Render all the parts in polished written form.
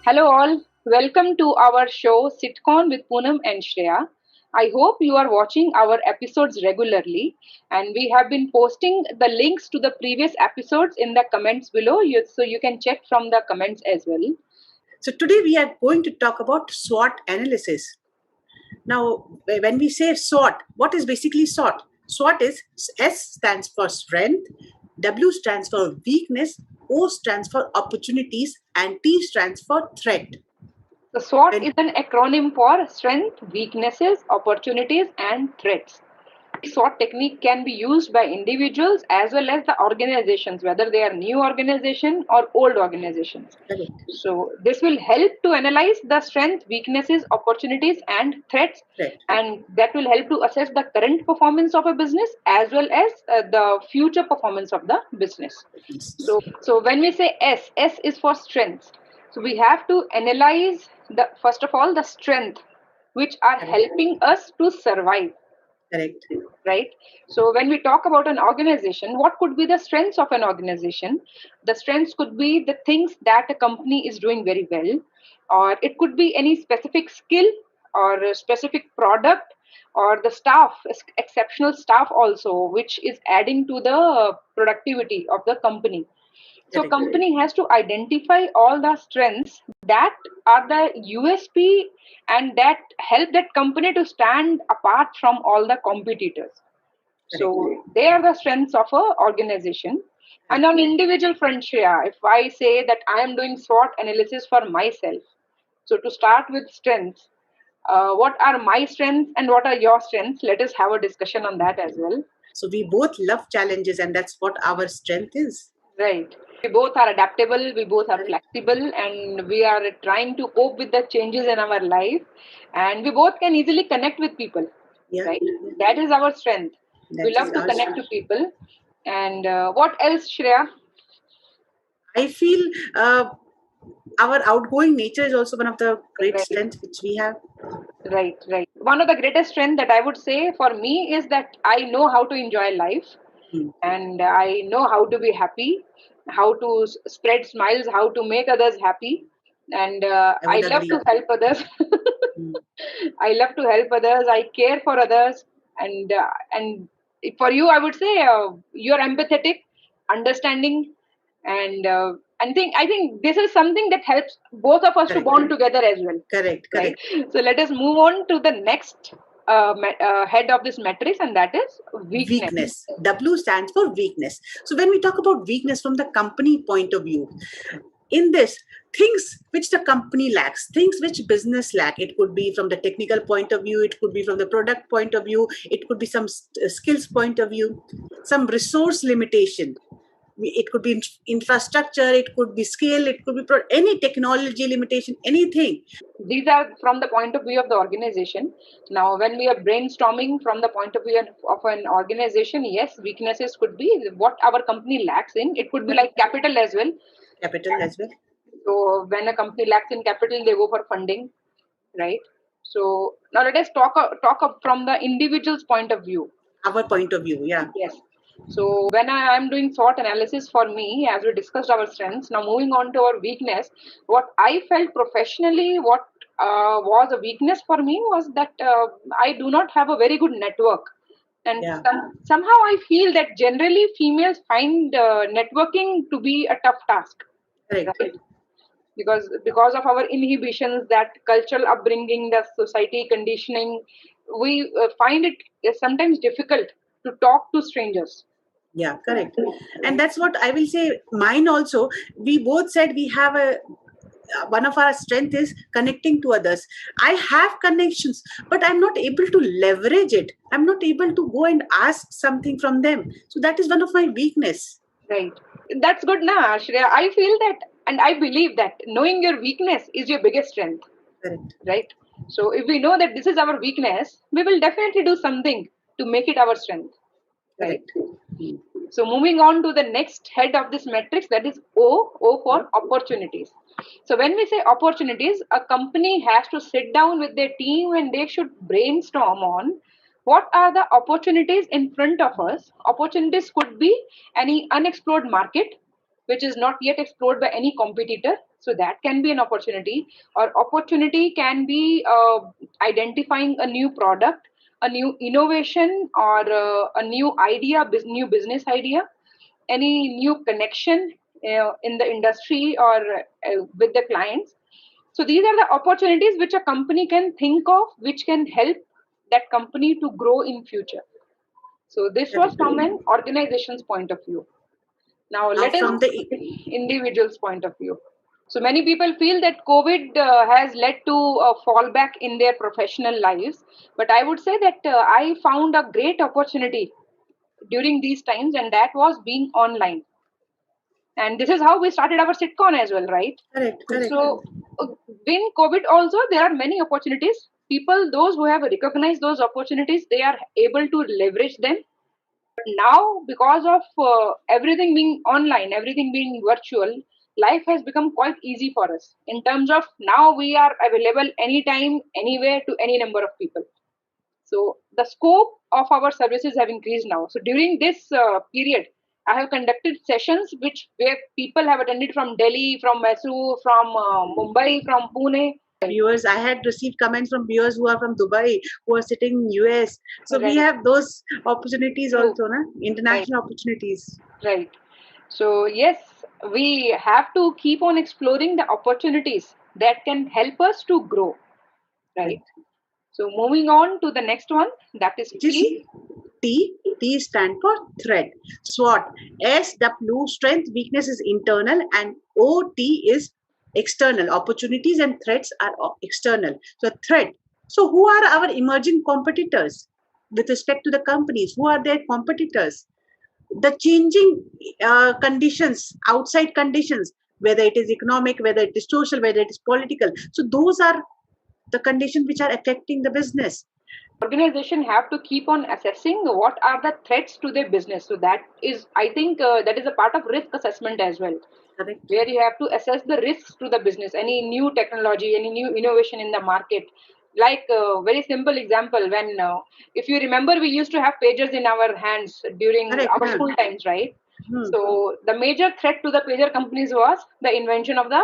Hello all, welcome to our show Sitcon with Poonam and Shreya. I hope you are watching our episodes regularly and we have been posting the links to the previous episodes in the comments below so you can check from the comments as well. So today we are going to talk about SWOT analysis. Now, when we say SWOT, what is basically SWOT? SWOT is S stands for strength, W stands for weakness, O stands for opportunities, and T stands for threat. The SWOT When is an acronym for strength, weaknesses, opportunities and threats. SWOT technique can be used by individuals as well as the organizations, whether they are new organization or old organizations. Correct. So this will help to analyze the strengths, weaknesses, opportunities and threats, and that will help to assess the current performance of a business as well as the future performance of the business. So when we say S is for strengths. So we have to analyze the first of all the strength which are helping us to survive. Correct. Right. So when we talk about an organization, what could be the strengths of an organization? The strengths could be the things that a company is doing very well, or it could be any specific skill or a specific product or the staff, exceptional staff also, which is adding to the productivity of the company. So company has to identify all the strengths that are the USP and that help that company to stand apart from all the competitors. So they are the strengths of a organization. And on individual front, Shreya, if I say that I am doing SWOT analysis for myself, so to start with strengths, what are my strengths and what are your strengths? Let us have a discussion on that as well. So we both love challenges, and that's what our strength is. Right. We both are adaptable, we both are flexible, and we are trying to cope with the changes in our life. And we both can easily connect with people. Yeah. Right. That is our strength. We love to connect to people. And what else, Shreya? I feel our outgoing nature is also one of the great strengths which we have. Right. One of the greatest strengths that I would say for me is that I know how to enjoy life and I know how to be happy, how to spread smiles, how to make others happy. And I love to help others. I love to help others. I care for others. And for you, I would say you're empathetic, understanding, and I think this is something that helps both of us to bond together as well. Correct. So let us move on to the next head of this matrix, and that is weakness. W stands for weakness. So when we talk about weakness from the company point of view, in this, things which the company lacks, things which business lack, it could be from the technical point of view, it could be from the product point of view, it could be some skills point of view, some resource limitation. It could be infrastructure, it could be scale, it could be any technology limitation, anything. These are from the point of view of the organization. Now, when we are brainstorming from the point of view of an organization, yes, weaknesses could be what our company lacks in. It could be like capital as well. So when a company lacks in capital, they go for funding, right? So now let us talk from the individual's point of view. Our point of view, yeah. Yes. So when I am doing SWOT analysis for me, as we discussed our strengths, now moving on to our weakness, what I felt professionally, what was a weakness for me was that I do not have a very good network. And somehow I feel that generally females find networking to be a tough task. Right? Because of our inhibitions, that cultural upbringing, the society conditioning, we find it sometimes difficult to talk to strangers. Yeah, correct. And that's what I will say. Mine also, we both said we have one of our strength is connecting to others. I have connections, but I'm not able to leverage it. I'm not able to go and ask something from them. So that is one of my weakness. Right. That's good, na, Shreya. I feel that, and I believe that knowing your weakness is your biggest strength. Correct. Right. So if we know that this is our weakness, we will definitely do something to make it our strength. Right. So moving on to the next head of this matrix, that is O for opportunities. So when we say opportunities, a company has to sit down with their team and they should brainstorm on what are the opportunities in front of us. Opportunities could be any unexplored market, which is not yet explored by any competitor. So that can be an opportunity. Or opportunity can be identifying a new product, a new innovation, or a new idea, new business idea, any new connection in the industry or with the clients. So these are the opportunities which a company can think of, which can help that company to grow in future. So this was from an organization's point of view. Now let us from the individual's point of view. So many people feel that COVID has led to a fallback in their professional lives, but I would say that I found a great opportunity during these times, and that was being online. And this is how we started our sitcom as well, right? correct. So in COVID also there are many opportunities. People, those who have recognized those opportunities, they are able to leverage them. But now, because of everything being online, everything being virtual, life has become quite easy for us in terms of now we are available anytime, anywhere to any number of people. So the scope of our services have increased now. So during this period, I have conducted sessions where people have attended from Delhi, from Mysore, from Mumbai, from Pune. Viewers, I had received comments from viewers who are from Dubai, who are sitting in US. So we Right. have those opportunities True. also, na? International opportunities. Right. So yes, we have to keep on exploring the opportunities that can help us to grow. Right. So moving on to the next one, that is Which is T. T stand for threat. SWOT. S, W, strength, weakness is internal, and O, T is external. Opportunities and threats are external. So threat. So who are our emerging competitors with respect to the companies? Who are their competitors? The changing conditions, outside conditions, whether it is economic, whether it is social, whether it is political. So those are the conditions which are affecting the business. Organization have to keep on assessing what are the threats to their business. So that is, I think, that is a part of risk assessment as well. Correct. Where you have to assess the risks to the business, any new technology, any new innovation in the market. Like very simple example, when if you remember, we used to have pagers in our hands during our school times, right? So the major threat to the pager companies was the invention of the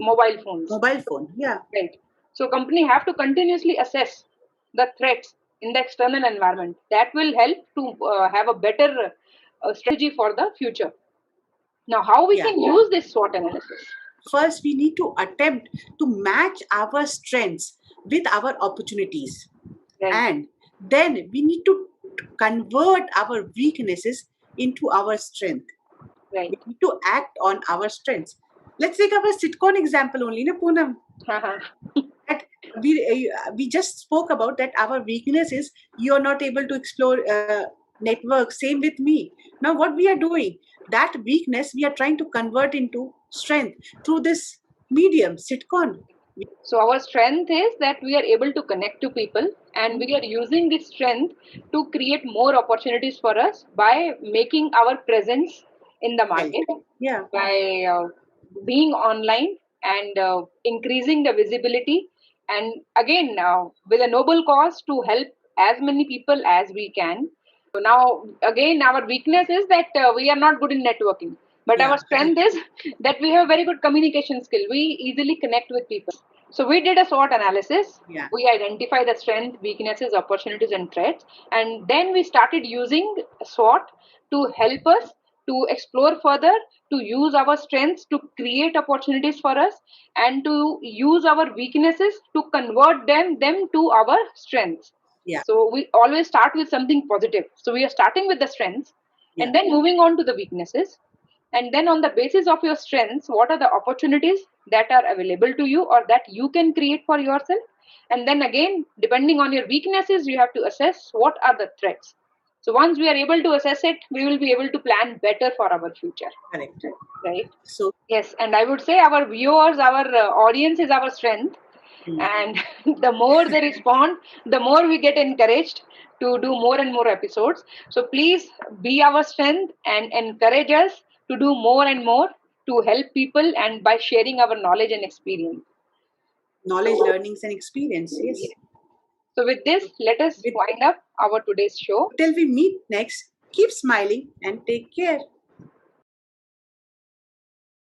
mobile phones. Mobile phone, yeah. Right. So company have to continuously assess the threats in the external environment. That will help to have a better strategy for the future. Now, how we can use this SWOT analysis? First, we need to attempt to match our strengths with our opportunities. Right. And then we need to convert our weaknesses into our strength. Right. We need to act on our strengths. Let's take our sitcom example only, na Poonam? That we just spoke about that our weakness is you are not able to explore network. Same with me. Now what we are doing, that weakness we are trying to convert into strength through this medium, sitcom. So our strength is that we are able to connect to people, and we are using this strength to create more opportunities for us by making our presence in the market, by being online and increasing the visibility, and again with a noble cause to help as many people as we can. So now again our weakness is that we are not good in networking, but our strength is that we have very good communication skill. We easily connect with people. So we did a SWOT analysis. We identify the strength, weaknesses, opportunities, and threats, and then we started using SWOT to help us to explore further, to use our strengths to create opportunities for us, and to use our weaknesses to convert them to our strengths. So we always start with something positive. So we are starting with the strengths and then moving on to the weaknesses. And then on the basis of your strengths, what are the opportunities that are available to you or that you can create for yourself? And then again, depending on your weaknesses, you have to assess what are the threats. So once we are able to assess it, we will be able to plan better for our future. Correct. Right? So yes, and I would say our viewers, our audience is our strength. And the more they respond, the more we get encouraged to do more and more episodes. So please be our strength and encourage us to do more and more to help people, and by sharing our knowledge and experience. Knowledge, learnings, and experience. Yes. So with this, let us wind up our today's show. Till we meet next, keep smiling and take care.